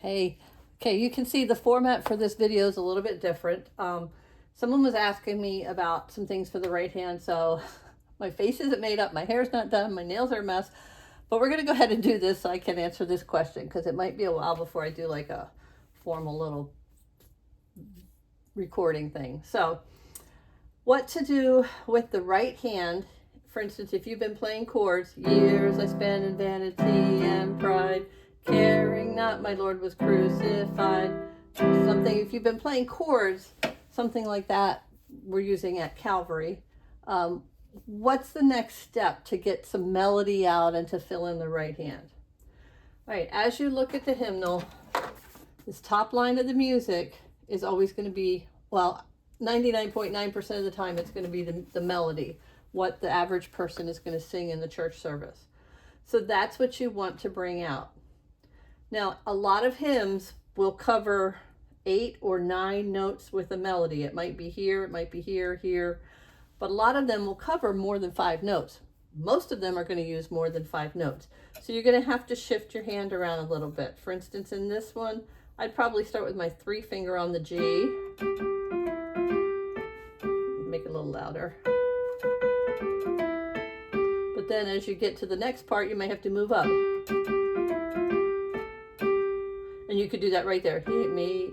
Hey, okay, you can see the format for this video is a little bit different. Someone was asking me about some things for the right hand, so my face isn't made up, my hair's not done, my nails are a mess, but we're gonna go ahead and do this so I can answer this question because it might be a while before I do like a formal little recording thing. So, what to do with the right hand? For instance, if you've been playing chords, years I spent in vanity and pride, caring not my Lord was crucified. Something, if you've been playing chords, something like that we're using at Calvary. What's the next step to get some melody out and to fill in the right hand? All right, as you look at the hymnal, this top line of the music is always going to be, well, 99.9% of the time it's going to be the melody, what the average person is going to sing in the church service. So that's what you want to bring out. Now, a lot of hymns will cover 8 or 9 notes with a melody. It might be here, it might be here, here, but a lot of them will cover more than 5 notes. Most of them are going to use more than 5 notes. So you're going to have to shift your hand around a little bit. For instance, in this one, I'd probably start with my 3 finger on the G. Make it a little louder. But then as you get to the next part, you may have to move up. And you could do that right there. He, me,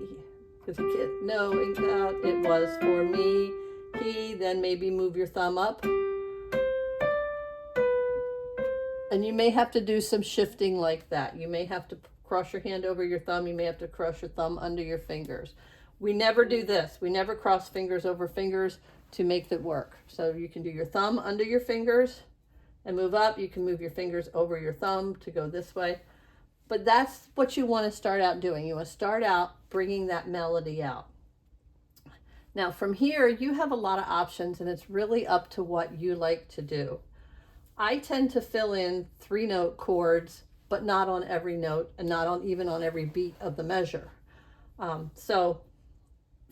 because he can't, knowing that it was for me, he, then maybe move your thumb up. And you may have to do some shifting like that. You may have to cross your hand over your thumb. You may have to cross your thumb under your fingers. We never do this. We never cross fingers over fingers to make it work. So you can do your thumb under your fingers and move up. You can move your fingers over your thumb to go this way. But that's what you want to start out doing. You want to start out bringing that melody out. Now from here, you have a lot of options and it's really up to what you like to do. I tend to fill in 3-note chords, but not on every note and not on even on every beat of the measure. So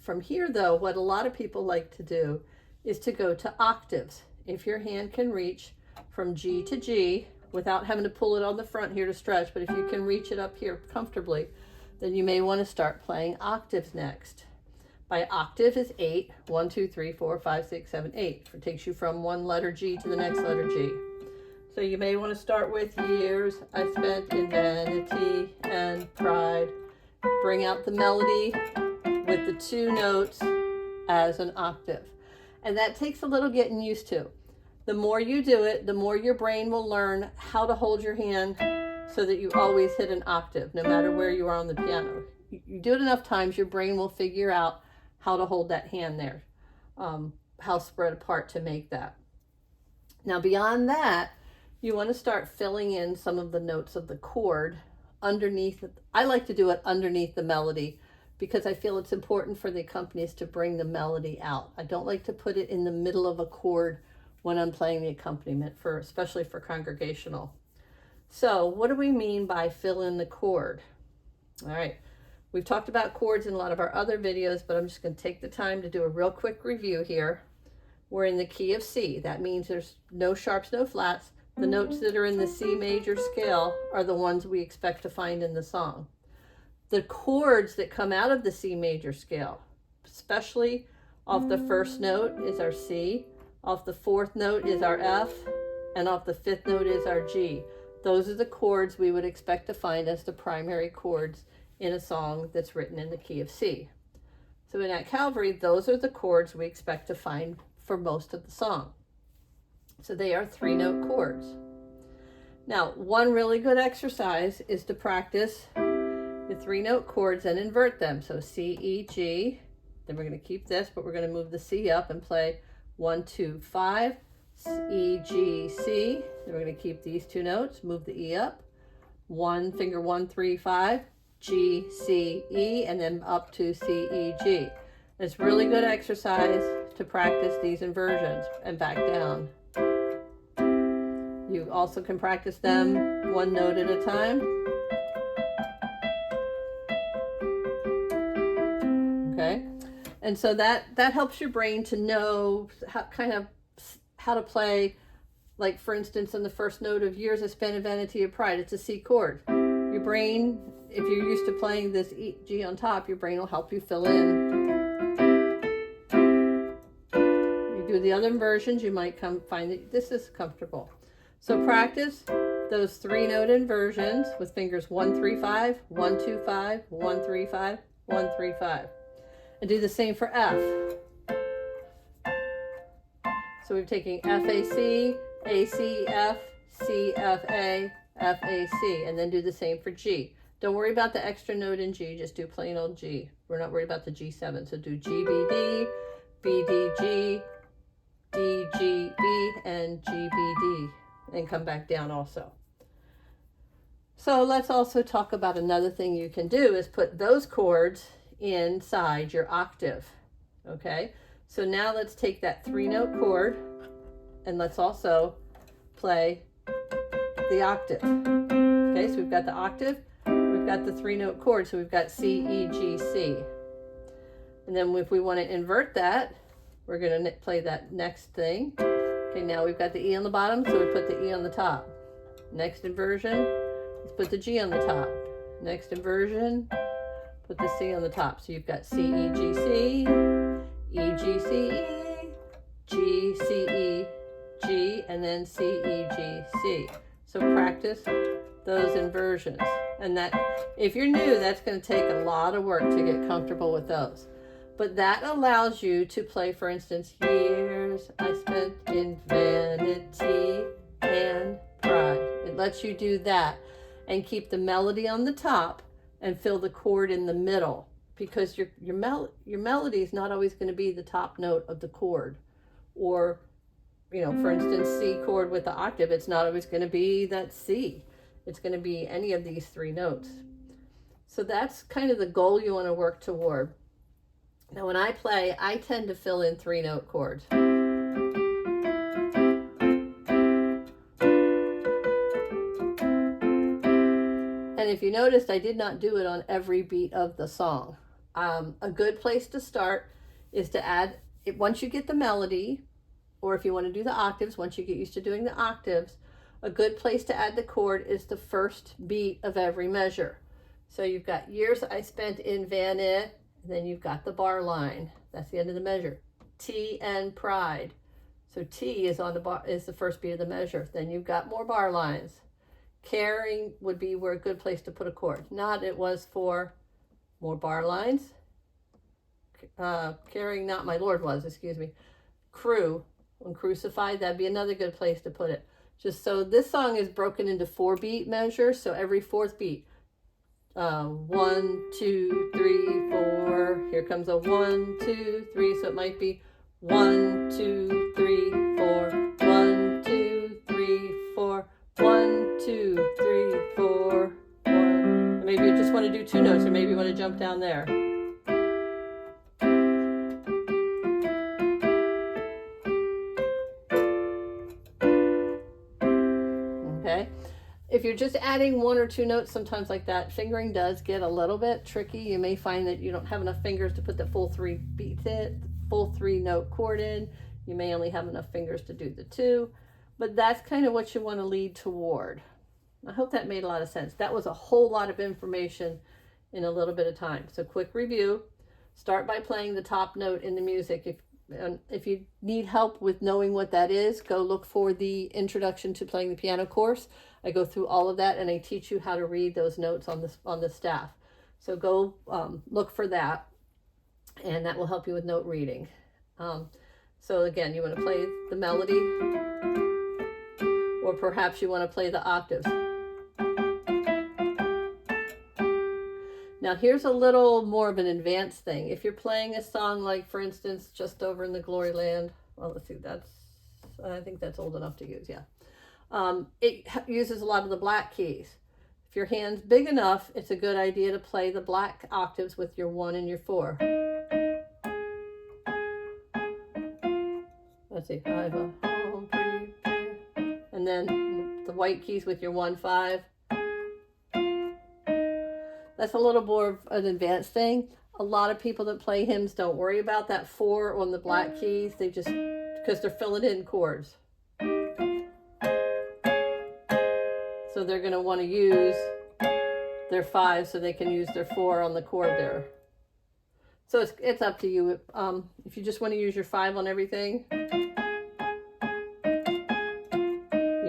from here though, what a lot of people like to do is to go to octaves. If your hand can reach from G to G, without having to pull it on the front here to stretch, but if you can reach it up here comfortably, then you may want to start playing octaves next. By octave is 8, 1, 2, 3, 4, 5, 6, 7, 8. It takes you from one letter G to the next letter G. So you may want to start with years I spent in vanity and pride. Bring out the melody with the 2 notes as an octave. And that takes a little getting used to. The more you do it, the more your brain will learn how to hold your hand so that you always hit an octave, no matter where you are on the piano. You do it enough times, your brain will figure out how to hold that hand there, how spread apart to make that. Now beyond that, you want to start filling in some of the notes of the chord underneath. I like to do it underneath the melody because I feel it's important for the accompanist to bring the melody out. I don't like to put it in the middle of a chord when I'm playing the accompaniment, especially for congregational. So what do we mean by fill in the chord? All right, we've talked about chords in a lot of our other videos, but I'm just going to take the time to do a real quick review here. We're in the key of C. That means there's no sharps, no flats. The notes that are in the C major scale are the ones we expect to find in the song. The chords that come out of the C major scale, especially off the first note, is our C. Off the 4th note is our F, and off the 5th note is our G. Those are the chords we would expect to find as the primary chords in a song that's written in the key of C. So in At Calvary, those are the chords we expect to find for most of the song. So they are 3-note chords. Now, one really good exercise is to practice the 3-note chords and invert them. So C, E, G, then we're going to keep this, but we're going to move the C up and play 1, 2, 5, E, G, C. Then we're going to keep these 2 notes, move the E up, 1 finger 1, 3, 5, G, C, E, and then up to C, E, G. It's really good exercise to practice these inversions and back down. You also can practice them 1 note at a time. Okay. And so that helps your brain to know how to play. Like for instance, in the first note of years I spent in vanity of pride, it's a C chord. Your brain if you're used to playing this G on top, your brain will help you fill in. You do the other inversions, you might find that this is comfortable. So practice those 3-note inversions with fingers 1, 3, 5, 1, 2, 5, 1, 3, 5, 1, 3, 5. And do the same for F. So we're taking F, A, C, F, C, F, A, F, A, C, and then do the same for G. Don't worry about the extra note in G, just do plain old G. We're not worried about the G7, so do G, B, D, B, D, G, D, G, B, and G, B, D, and come back down also. So let's also talk about another thing you can do is put those chords inside your octave, okay? So now let's take that 3-note chord and let's also play the octave. Okay, so we've got the octave, we've got the 3-note chord, so we've got C, E, G, C. And then if we want to invert that, we're going to play that next thing. Okay, now we've got the E on the bottom, so we put the E on the top. Next inversion, let's put the G on the top. Next inversion, put the C on the top. So you've got C, E, G, C, E, G, C, E, G, C, E, G, and then C, E, G, C. So practice those inversions. And that, if you're new, that's going to take a lot of work to get comfortable with those. But that allows you to play, for instance, years I spent in vanity and pride. It lets you do that and keep the melody on the top and fill the chord in the middle, because your melody is not always going to be the top note of the chord. Or, you know, for instance, C chord with the octave, it's not always going to be that C. It's going to be any of these 3 notes. So that's kind of the goal you want to work toward. Now when I play, I tend to fill in 3-note chords. And if you noticed, I did not do it on every beat of the song. A good place to start is to add, once you get the melody, or if you want to do the octaves, once you get used to doing the octaves, a good place to add the chord is the first beat of every measure. So you've got years I spent in vanity, and then you've got the bar line. That's the end of the measure. T and pride. So T is on the bar, is the first beat of the measure. Then you've got more bar lines. Caring would be where a good place to put a chord. Not, it was for more bar lines. Caring not my Lord was, excuse me. Crew, when crucified, that'd be another good place to put it. Just so this song is broken into 4-beat measures, so every 4th beat. 1, 2, 3, 4. Here comes a 1, 2, 3. So it might be 1, 2, 3, 4. 1, 2, 3, 4. 1, 2, 3, 4. 1. Maybe you just want to do 2 notes, or maybe you want to jump down there. Okay. If you're just adding 1 or 2 notes, sometimes like that, fingering does get a little bit tricky. You may find that you don't have enough fingers to put the full 3 beats in, full 3-note chord in. You may only have enough fingers to do the 2, but that's kind of what you want to lead toward. I hope that made a lot of sense. That was a whole lot of information in a little bit of time. So quick review. Start by playing the top note in the music. If you need help with knowing what that is, go look for the Introduction to Playing the Piano course. I go through all of that and I teach you how to read those notes on the staff. So go look for that, and that will help you with note reading. So again, you want to play the melody, or perhaps you want to play the octaves. Now here's a little more of an advanced thing. If you're playing a song like, for instance, Just Over in the Glory Land, well, let's see, I think that's old enough to use, yeah. It uses a lot of the black keys. If your hand's big enough, it's a good idea to play the black octaves with your 1 and your 4. Let's see, I have a home pretty, and then the white keys with your 1, 5. That's a little more of an advanced thing. A lot of people that play hymns don't worry about that 4 on the black keys. They just, because they're filling in chords. So they're going to want to use their 5 so they can use their 4 on the chord there. So it's up to you. If you just want to use your 5 on everything, you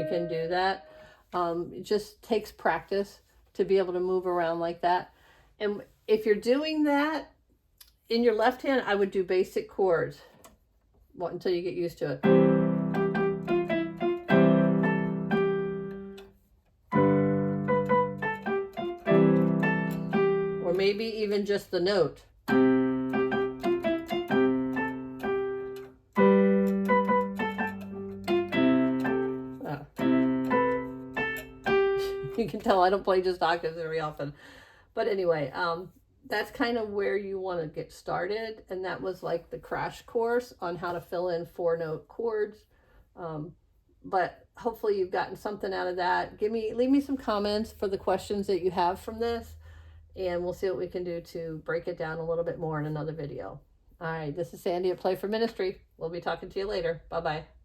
can do that. It just takes practice to be able to move around like that. And if you're doing that in your left hand, I would do basic chords until you get used to it. Or maybe even just the note. You can tell I don't play just octaves very often. But anyway, that's kind of where you want to get started. And that was like the crash course on how to fill in 4-note chords. But hopefully you've gotten something out of that. Leave me some comments for the questions that you have from this. And we'll see what we can do to break it down a little bit more in another video. All right, this is Sandy at Play for Ministry. We'll be talking to you later. Bye-bye.